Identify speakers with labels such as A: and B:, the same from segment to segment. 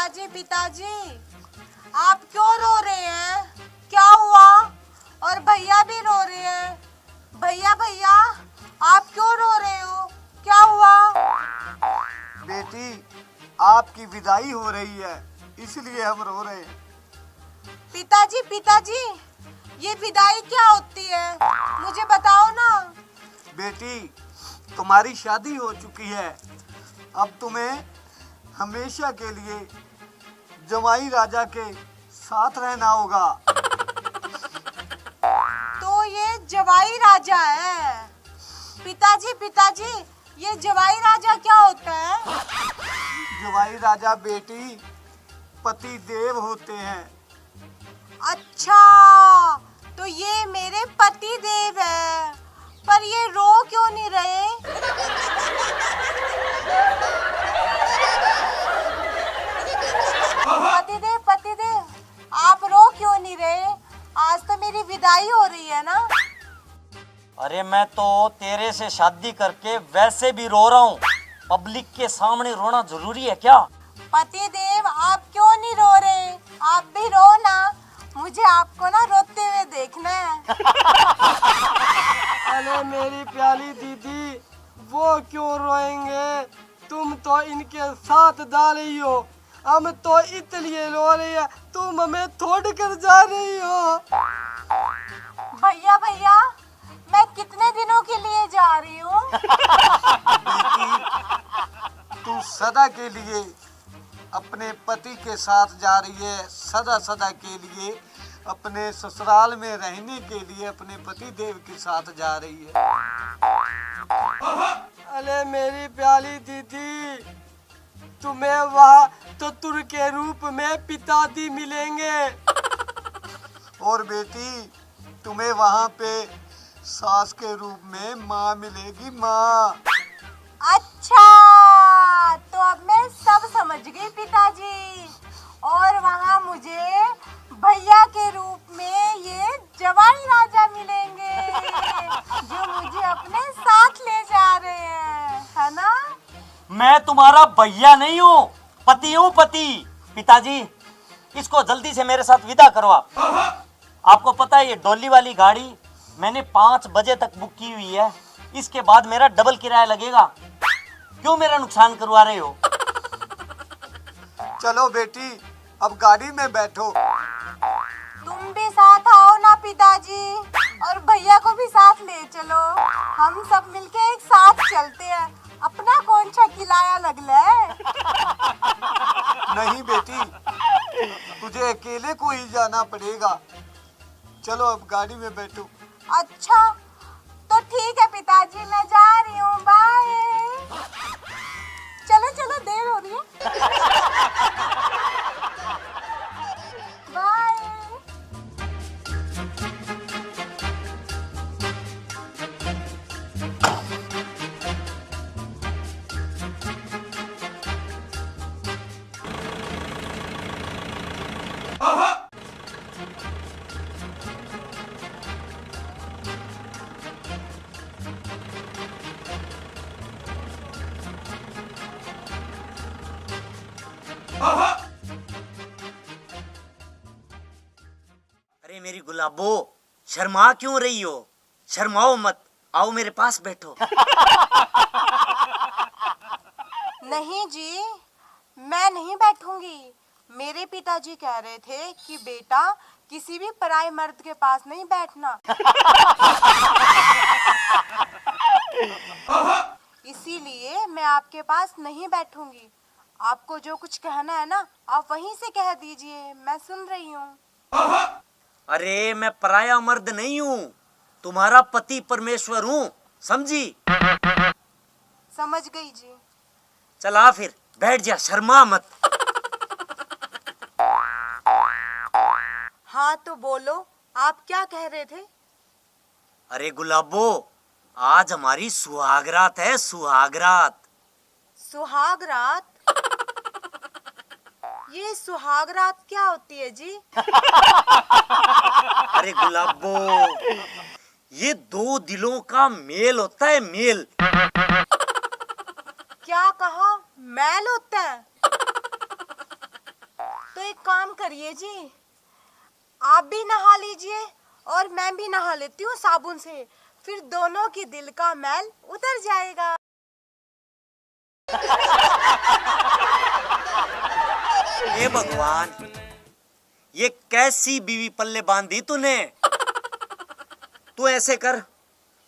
A: पिताजी आप क्यों रो रहे हैं? क्या हुआ? और भैया भी रो रहे हैं। भैया भैया आप क्यों रो रहे हो? क्या हुआ?
B: बेटी, आपकी विदाई हो रही है, इसलिए हम रो रहे हैं।
A: पिताजी ये विदाई क्या होती है? मुझे बताओ ना।
B: बेटी, तुम्हारी शादी हो चुकी है, अब तुम्हें हमेशा के लिए जमाई राजा के साथ रहना होगा।
A: तो ये जवाई राजा है। पिताजी ये जवाई राजा क्या होता है?
B: जवाई राजा बेटी पति देव होते हैं।
A: अच्छा, तो ये मेरे पति देव है, पर ये रो क्यों नहीं रहे? पति देव आप रो क्यों नहीं रहे? आज तो मेरी विदाई हो रही है ना।
C: अरे मैं तो तेरे से शादी करके वैसे भी रो रहा हूँ। पब्लिक के सामने रोना जरूरी है क्या?
A: पति देव आप क्यों नहीं रो रहे? आप भी रो ना, मुझे आपको ना रोते हुए देखना है।
D: अरे मेरी प्यारी दीदी, वो क्यों रोएंगे? तुम तो इनके साथ जा रही हो, हम तो इसलिए रो रही है, तुम हमें छोड़ कर जा रही हो।
A: भैया मैं कितने दिनों के लिए जा रही हूँ?
B: तू सदा के लिए अपने पति के साथ जा रही है, सदा के लिए अपने ससुराल में रहने के लिए अपने पति देव के साथ जा रही है।
D: अरे मेरी प्यारी दीदी, तुम्हें वहाँ चतुर के रूप में पिताजी मिलेंगे,
B: और बेटी तुम्हें वहाँ पे सास के रूप में माँ मिलेगी, माँ।
A: अच्छा, तो अब मैं सब समझ गई पिताजी। और वहाँ मुझे भैया के रूप में ये जवाई राजा मिलेंगे, जो मुझे अपने साथ ले जा रहे हैं, है ना?
C: मैं तुम्हारा भैया नहीं हूँ, पति हूँ, पति। पिताजी, इसको जल्दी से मेरे साथ विदा करो आप। आपको पता है ये डोली वाली गाड़ी मैंने 5 बजे तक बुक की हुई है, इसके बाद मेरा डबल किराया लगेगा। क्यों मेरा नुकसान करवा रहे हो?
B: चलो बेटी, अब गाड़ी में बैठो।
A: तुम भी साथ आओ ना पिताजी, और भैया को भी साथ ले चलो। हम सब मिलके एक साथ चलते हैं, अपना कौन सा किराया लगला है?
B: नहीं बेटी, तुझे अकेले को ही जाना पड़ेगा। चलो अब गाड़ी में बैठो।
A: अच्छा, तो ठीक है पिताजी, मैं जा रही हूँ, बाय। चलो देर हो रही है। बाय।
C: अरे मेरी गुलाबो, शर्मा क्यों रही हो? शर्माओ मत, आओ मेरे पास बैठो।
A: नहीं जी, मैं नहीं बैठूंगी। मेरे पिताजी कह रहे थे कि बेटा किसी भी पराये मर्द के पास नहीं बैठना। इसीलिए मैं आपके पास नहीं बैठूंगी। आपको जो कुछ कहना है ना, आप वहीं से कह दीजिए, मैं सुन रही हूँ।
C: अरे मैं पराया मर्द नहीं हूँ, तुम्हारा पति परमेश्वर हूँ, समझी?
A: समझ गई जी।
C: चला फिर बैठ जा, शर्मा मत।
A: हाँ तो बोलो, आप क्या कह रहे थे?
C: अरे गुलाबो, आज हमारी सुहागरात है, सुहागरात।
A: सुहागरात? ये सुहागरात क्या होती है जी?
C: अरे गुलाबो, ये 2 दिलों का मेल होता है, मेल।
A: क्या कहा? मैल होता है? तो एक काम करिए जी, आप भी नहा लीजिए और मैं भी नहा लेती हूँ साबुन से, फिर दोनों की दिल का मैल उतर जाएगा।
C: हे भगवान, ये कैसी बीवी पल्ले बांधी तूने। तू ऐसे कर,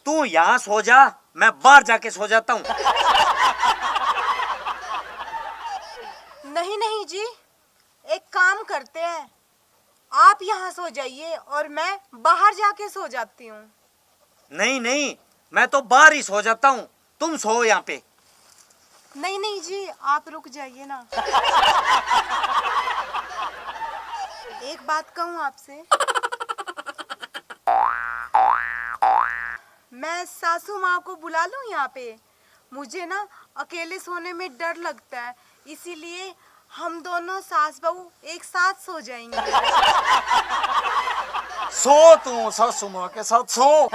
C: तू यहाँ सो जा, मैं बाहर जाके सो जाता हूँ।
A: नहीं नहीं जी, एक काम करते हैं, आप यहाँ सो जाइए और मैं बाहर जाके सो जाती हूँ।
C: नहीं नहीं, मैं तो बाहर ही सो जाता हूँ, तुम सो यहाँ पे।
A: नहीं नहीं जी, आप रुक जाइए ना। एक बात कहूँ आपसे, मैं सासू माँ को बुला लूँ यहाँ पे? मुझे ना अकेले सोने में डर लगता है, इसीलिए हम दोनों सास बहू एक साथ सो जाएंगे।
C: सो तू सासू माँ के साथ सो।